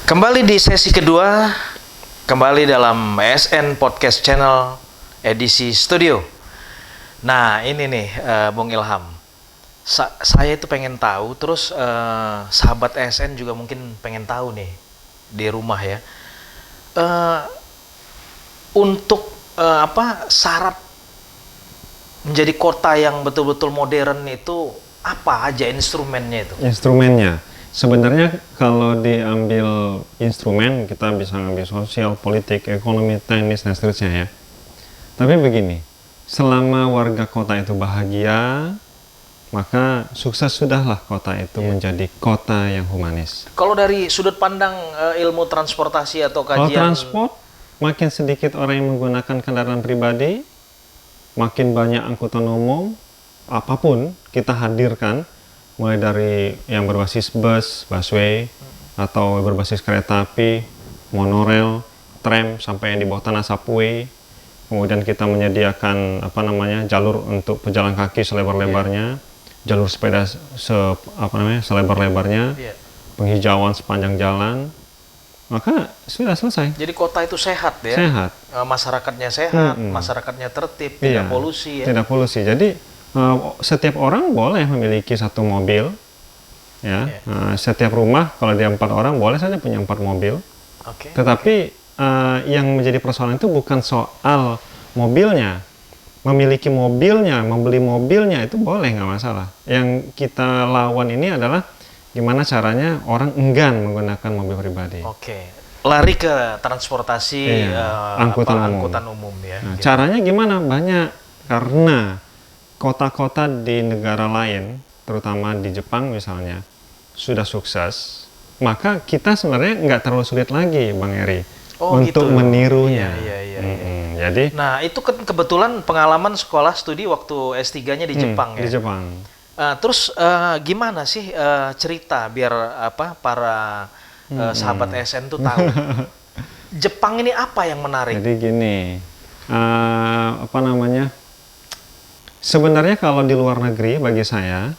Kembali di sesi kedua, kembali dalam ESN Podcast Channel edisi studio. Nah ini nih Bung Ilham, saya itu pengen tahu, terus sahabat ESN juga mungkin pengen tahu nih di rumah ya. Untuk syarat menjadi kota yang betul-betul modern itu apa aja instrumennya itu? Instrumennya, sebenarnya kalau diambil instrumen kita bisa ngambil sosial, politik, ekonomi, teknis dan seterusnya ya. Tapi begini, selama warga kota itu bahagia, maka sukses sudahlah kota itu menjadi kota yang humanis. Kalau dari sudut pandang ilmu transportasi atau Kalau kajian transport, makin sedikit orang yang menggunakan kendaraan pribadi, makin banyak angkutan umum, apapun kita hadirkan, mulai dari yang berbasis bus, busway, atau berbasis kereta api, monorail, tram, sampai yang di bawah tanah subway. Kemudian kita menyediakan jalur untuk pejalan kaki selebar-lebarnya, jalur sepeda selebar-lebarnya, penghijauan sepanjang jalan, maka sudah selesai. Jadi kota itu sehat ya? Sehat. Masyarakatnya sehat, masyarakatnya tertib, tidak polusi ya? Tidak polusi. Jadi setiap orang boleh memiliki satu mobil, ya. Setiap rumah kalau dia 4 orang boleh saja punya 4 mobil. Tetapi yang menjadi persoalan itu bukan soal mobilnya. Memiliki mobilnya, membeli mobilnya itu boleh, nggak masalah. Yang kita lawan ini adalah gimana caranya orang enggan menggunakan mobil pribadi. Lari ke transportasi angkutan umum ya. Nah, caranya gimana? Banyak. Karena kota-kota di negara lain, terutama di Jepang misalnya, sudah sukses, maka kita sebenarnya nggak terlalu sulit lagi, Bang Eri, untuk menirunya. Jadi, nah itu kan kebetulan pengalaman sekolah studi waktu S3-nya di Jepang ya. Di Jepang. Terus gimana sih cerita biar para sahabat ESN tuh tahu Jepang ini apa yang menarik? Jadi gini, sebenarnya kalau di luar negeri bagi saya,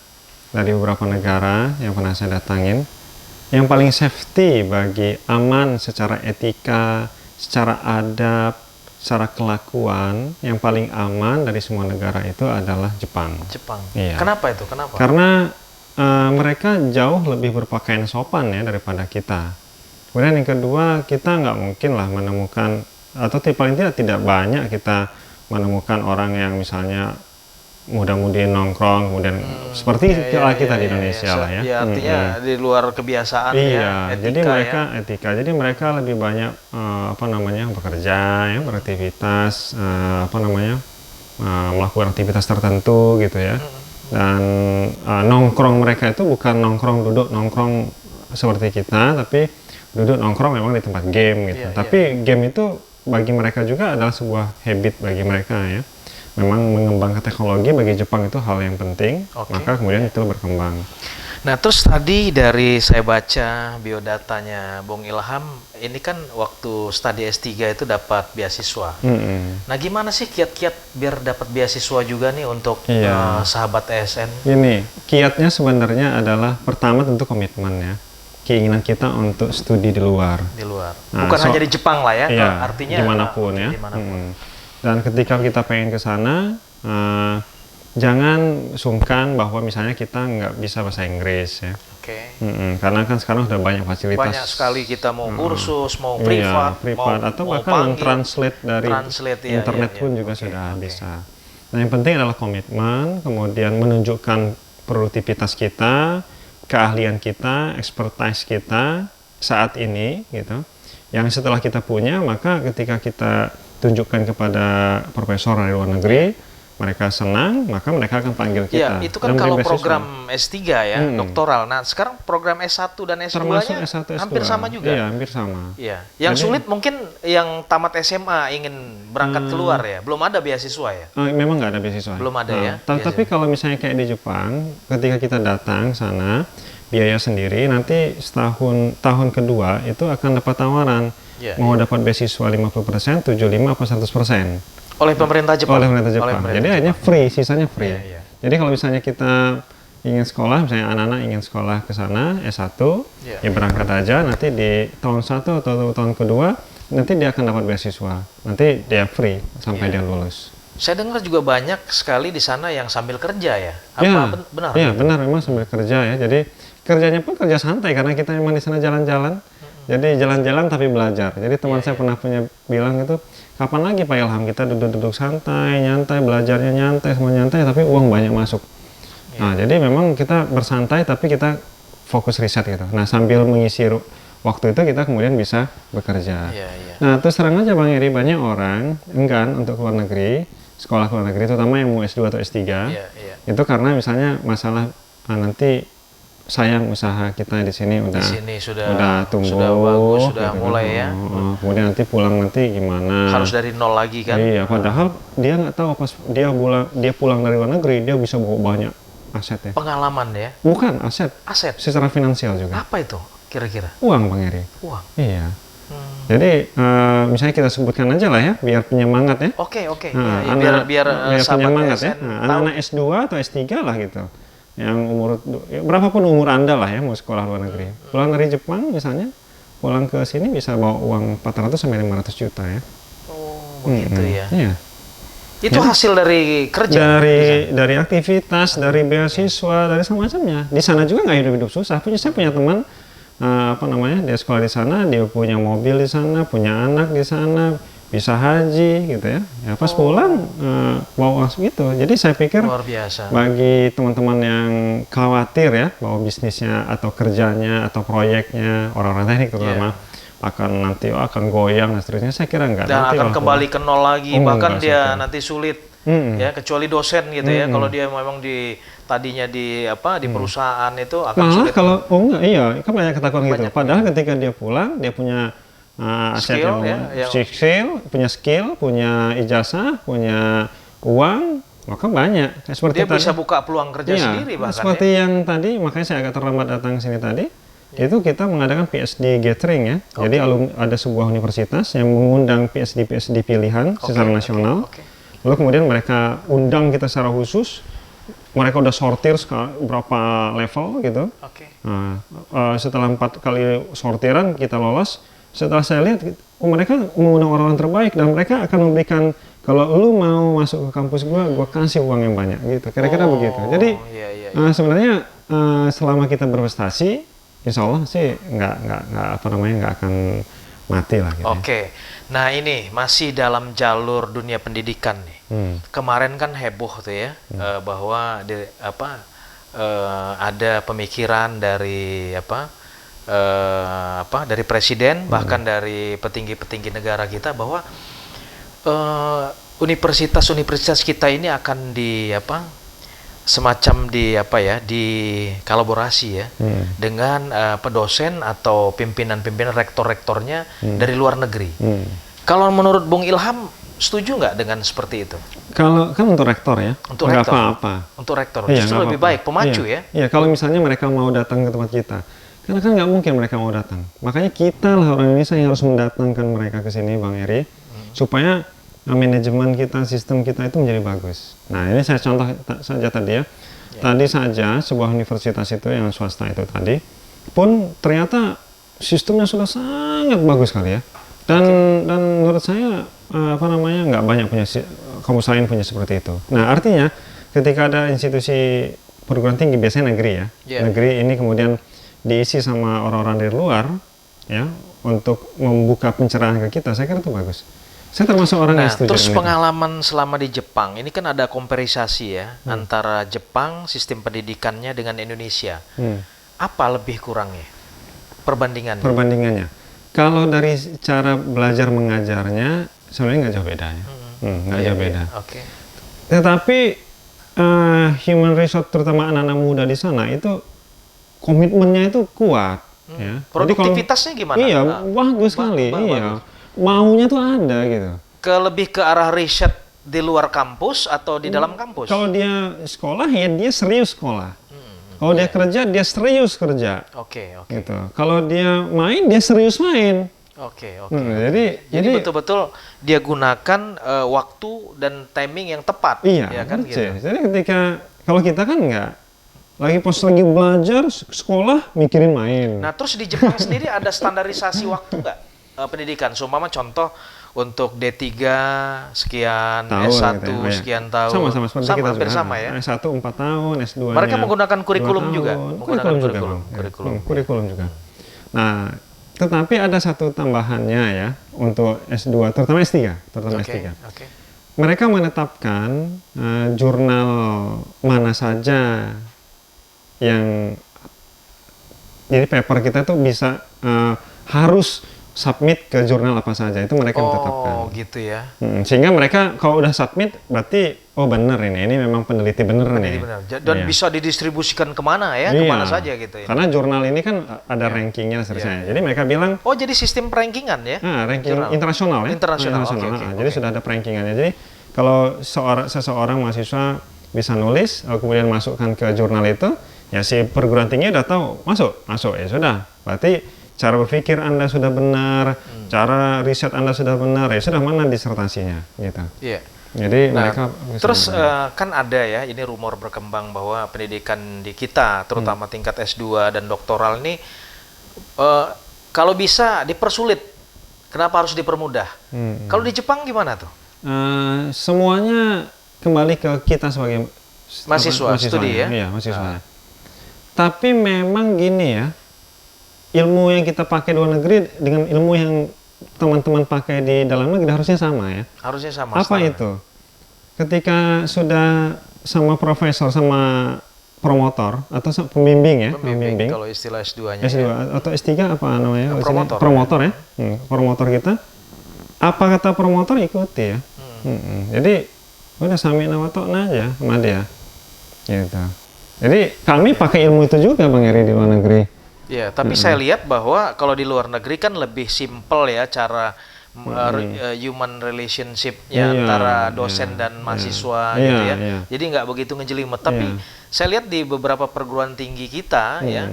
dari beberapa negara yang pernah saya datangin, yang paling safety bagi aman secara etika, secara adab, secara kelakuan, yang paling aman dari semua negara itu adalah Jepang. Iya. Kenapa itu? Kenapa? Karena mereka jauh lebih berpakaian sopan ya daripada kita. Kemudian yang kedua, kita nggak mungkin lah menemukan, atau paling tidak banyak kita menemukan orang yang misalnya muda-mudi nongkrong, kemudian seperti kita di Indonesia lah ya. Artinya di luar kebiasaan ya, etika, jadi mereka etika. Jadi mereka lebih banyak bekerja ya, beraktivitas, melakukan aktivitas tertentu gitu ya. Dan nongkrong mereka itu bukan nongkrong duduk nongkrong seperti kita, tapi duduk nongkrong memang di tempat game gitu. Tapi game itu bagi mereka juga adalah sebuah habit bagi mereka ya. Memang mengembangkan teknologi bagi Jepang itu hal yang penting, maka kemudian itu berkembang. Nah terus tadi dari saya baca biodatanya Bung Ilham, ini kan waktu studi S3 itu dapat beasiswa. Nah gimana sih kiat-kiat biar dapat beasiswa juga nih untuk sahabat ESN? Ini kiatnya sebenarnya adalah pertama tentu komitmen ya. Keinginan kita untuk studi di luar. Bukan hanya di Jepang lah ya, artinya dimanapun ya. Dan ketika kita pengen ke sana, jangan sungkan bahwa misalnya kita nggak bisa bahasa Inggris ya. Karena kan sekarang udah banyak fasilitas. Banyak sekali kita mau kursus, mau privat, atau bahkan translate dari internet pun juga sudah bisa. Nah yang penting adalah komitmen, kemudian menunjukkan produktivitas kita, keahlian kita, expertise kita saat ini gitu. Yang setelah kita punya, maka ketika kita tunjukkan kepada profesor dari luar negeri, mereka senang, maka mereka akan panggil kita. Ya, itu kan kalau program S3 ya, doktoral. Nah, sekarang program S1 dan S2-nya hampir sama juga. Iya, hampir sama. Iya. Yang sulit mungkin yang tamat SMA ingin berangkat keluar ya. Belum ada beasiswa ya? Memang nggak ada beasiswa. Belum ada ya. Tapi kalau misalnya kayak di Jepang, ketika kita datang sana, biaya sendiri, nanti tahun kedua itu akan dapat tawaran. Mau dapat beasiswa 50%, 75% apa 100%. Oleh pemerintah Jepang? Oleh pemerintah Jepang. Jadi akhirnya free, sisanya free. Jadi kalau misalnya kita ingin sekolah, misalnya anak-anak ingin sekolah ke sana S1, Iya. ya berangkat aja. Nanti di tahun 1 atau tahun kedua, nanti dia akan dapat beasiswa. Nanti dia free sampai Iya. dia lulus. Saya dengar juga banyak sekali di sana yang sambil kerja ya. Ya, Benar? ya benar, memang sambil kerja ya. Jadi kerjanya pun kerja santai karena kita memang di sana jalan-jalan. Jadi jalan-jalan tapi belajar. Jadi teman saya pernah bilang itu, kapan lagi Pak Ilham kita duduk-duduk santai, nyantai, belajarnya nyantai, semua nyantai, tapi uang banyak masuk. Nah, jadi memang kita bersantai tapi kita fokus riset gitu. Nah, sambil mengisi waktu itu kita kemudian bisa bekerja. Iya, iya. Nah, terus terang aja Bang Eri, banyak orang enggan untuk keluar negeri, sekolah keluar negeri, terutama yang mau S2 atau S3. Iya, iya. Itu karena misalnya masalah nanti sayang usaha kita di sini Di udah sini sudah tumbuh, sudah bagus, sudah gitu kan. mulai ya. Kemudian nanti pulang nanti gimana? Harus dari nol lagi kan? Iya, padahal dia nggak tahu pas dia pulang dari luar negeri dia bisa bawa banyak aset ya. Pengalaman ya. Bukan aset, Aset. secara finansial juga. Apa itu kira-kira? Uang Bang Eri. Uang. Iya. Jadi misalnya kita sebutkan aja lah ya, biar penyemangat ya. Oke, oke. Nah, Ya, biar sahabat penyemangat ya. ASN Nah, tahu. anak-anak S2 atau S3 lah gitu. Yang ya, berapapun umur Anda lah ya mau sekolah luar negeri. Pulang dari Jepang misalnya, pulang ke sini bisa bawa uang 400 sampai 500 juta ya. Oh, begitu ya. Iya. Itu hasil dari kerja. Dari aktivitas, dari beasiswa, dari semacamnya. Di sana juga nggak hidup-hidup susah. Saya punya teman dia sekolah di sana, dia punya mobil di sana, punya anak di sana, bisa haji gitu ya. Ya pas pulang bawa uang segitu. Jadi saya pikir Luar biasa. bagi teman-teman yang khawatir ya bahwa bisnisnya atau kerjanya atau proyeknya orang-orang teknik terutama akan goyang dan seterusnya, saya kira enggak. Dan Nanti akan kalau kembali ke nol lagi, Oh, bahkan enggak, dia saya kira. nanti sulit Mm-mm. ya, kecuali dosen gitu ya. Kalau dia memang tadinya di perusahaan itu akan Malah sulit. kalau iya kan banyak ketakutan gitu. Padahal ketika dia pulang dia punya aset Skill, punya skill, punya ijazah, punya uang, maka banyak. Seperti Dia bisa tadi, buka peluang kerja iya, sendiri bahkan seperti ya. yang tadi, makanya saya agak terlambat datang ke sini tadi. Itu kita mengadakan PhD gathering ya. Jadi ada sebuah universitas yang mengundang PhD pilihan secara nasional. Oke. Lalu kemudian mereka undang kita secara khusus. Mereka udah sortir berapa level gitu. Oke. Nah, setelah 4 kali sortiran kita lolos. Setelah saya lihat, mereka mengundang orang-orang terbaik dan mereka akan memberikan, kalau lu mau masuk ke kampus gua kasih uang yang banyak gitu. Kira-kira begitu. Jadi Iya. sebenarnya selama kita berprestasi, insya Allah sih nggak akan mati lah gitu. Oke. Nah, ini masih dalam jalur dunia pendidikan nih. Kemarin kan heboh tuh ya, bahwa ada pemikiran dari dari presiden, bahkan dari petinggi-petinggi negara kita, bahwa universitas-universitas kita ini akan semacam di kolaborasi ya dengan dosen atau pimpinan-pimpinan rektor-rektornya dari luar negeri. Kalau menurut Bung Ilham, setuju nggak dengan seperti itu? Kalau kan untuk rektor ya, Untuk nggak rektor. apa-apa. Untuk rektor, Iya, justru nggak lebih apa-apa. baik, pemacu Iya. ya. Iya, kalau misalnya mereka mau datang ke tempat kita, karena kan nggak mungkin mereka mau datang. Makanya kita lah orang Indonesia yang harus mendatangkan mereka ke sini, Bang Eri, supaya manajemen kita, sistem kita itu menjadi bagus. Nah, ini saya contoh saja tadi ya. Tadi saja sebuah universitas itu yang swasta itu tadi pun ternyata sistemnya sudah sangat bagus sekali ya. Dan menurut saya nggak banyak punya kampus lain punya seperti itu. Nah, artinya ketika ada institusi perguruan tinggi biasanya negeri ya. Negeri ini kemudian diisi sama orang-orang dari luar ya untuk membuka pencerahan ke kita, saya kira itu bagus. Saya termasuk orang yang setuju. Terus dengan itu. pengalaman selama di Jepang, ini kan ada komparisasi ya antara Jepang sistem pendidikannya dengan Indonesia. Apa lebih kurangnya perbandingannya? Perbandingannya, kalau dari cara belajar mengajarnya sebenarnya nggak jauh beda ya. Nggak jauh beda. Oke. Tetapi human resource terutama anak-anak muda di sana itu komitmennya itu kuat. Ya. Produktivitasnya gimana? Iya, bagus sekali. Iya, maunya tuh ada gitu. Lebih ke arah riset di luar kampus atau di dalam kampus? Kalau dia sekolah ya dia serius sekolah. Kalau dia kerja dia serius kerja. Oke. Gitu. Kalau dia main dia serius main. Oke. Jadi betul-betul dia gunakan waktu dan timing yang tepat. Iya, ya kan persis. gitu. Jadi kalau kita kan nggak lagi pas lagi belajar sekolah mikirin main. Nah, terus di Jepang sendiri ada standarisasi waktu nggak pendidikan? Seumpama contoh untuk D3 sekian, Tahun S1 gitu ya. sekian tahun. Sama seperti kita hampir juga. sama ya. S1 4 tahun, S2-nya Mereka menggunakan 2 kurikulum juga? tahun. Menggunakan Kurikulum juga, kurikulum. Bang. Kurikulum. Kurikulum juga. Nah, tetapi ada satu tambahannya ya untuk S2, terutama S3, Oke. Mereka menetapkan jurnal mana saja yang jadi paper kita tuh bisa harus submit ke jurnal apa saja, itu mereka menetapkan. Oh, gitu ya. Sehingga mereka kalau udah submit berarti oh bener ini memang peneliti bener nih. Benar. Dan Iya. bisa didistribusikan kemana ya, Iya. kemana saja gitu ya. Karena jurnal ini kan ada rankingnya seterusnya. Jadi mereka bilang Oh, jadi sistem rankingan ya? ranking Jurnal. internasional ya. Internasional, oke. Jadi sudah ada rankingannya. Jadi kalau seseorang mahasiswa bisa nulis, kemudian masukkan ke jurnal itu, ya si perguruan tinggi udah tahu masuk ya sudah. Berarti cara berpikir Anda sudah benar, cara riset Anda sudah benar, ya sudah mana disertasinya gitu. Iya. Jadi Nah, mereka bisa terus kan ada ya, ini rumor berkembang bahwa pendidikan di kita, terutama tingkat S2 dan doktoral ini, kalau bisa dipersulit, kenapa harus dipermudah? Kalau di Jepang gimana tuh? semuanya kembali ke kita sebagai Mahasiswa, studi ya? Iya, mahasiswa. Tapi memang gini ya, ilmu yang kita pakai di luar negeri dengan ilmu yang teman-teman pakai di dalam negeri harusnya sama ya. Harusnya sama. Apa standar. itu? Ketika sudah sama profesor, sama promotor atau pembimbing ya, Pembimbing, kalau istilah S2-nya. S2 ya. atau S3 apa namanya? Promotor. Promotor ya. Promotor kita. Apa kata promotor ikuti ya. Jadi udah sami'na wa ta'na aja sama dia. Gitu. Jadi kami pakai ilmu itu juga Bang Eri di luar negeri. Ya, tapi saya lihat bahwa kalau di luar negeri kan lebih simpel ya cara human relationship-nya Iya, antara dosen dan mahasiswa Iya, gitu ya. iya. Jadi nggak begitu ngejelimet. Tapi saya lihat di beberapa perguruan tinggi kita ya,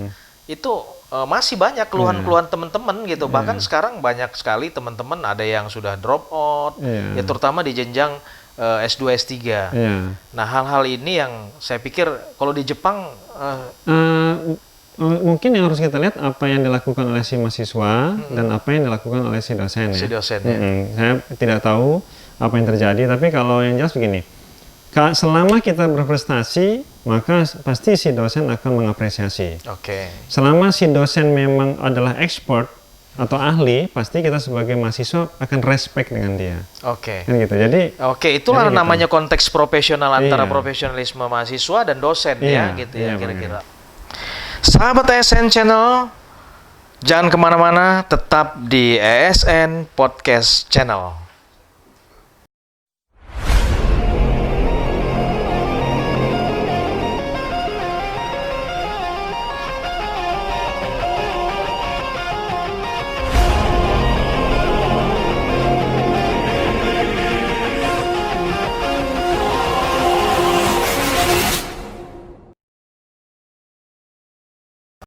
itu masih banyak keluhan-keluhan teman-teman gitu. Bahkan sekarang banyak sekali teman-teman ada yang sudah drop out, ya terutama di jenjang S2, S3. Nah, hal-hal ini yang saya pikir kalau di Jepang mungkin yang harus kita lihat apa yang dilakukan oleh si mahasiswa dan apa yang dilakukan oleh si dosen ya. Si dosen ya. Saya tidak tahu apa yang terjadi, tapi kalau yang jelas begini, selama kita berprestasi maka pasti si dosen akan mengapresiasi. Oke. Selama si dosen memang adalah expert atau ahli, pasti kita sebagai mahasiswa akan respect dengan dia. Oke. Kan gitu. Jadi Itulah jadi gitu. namanya konteks profesional antara Iya. profesionalisme mahasiswa dan dosen ya, gitu ya iya, kira-kira. Sahabat ESN Channel, jangan kemana-mana, tetap di ESN Podcast Channel.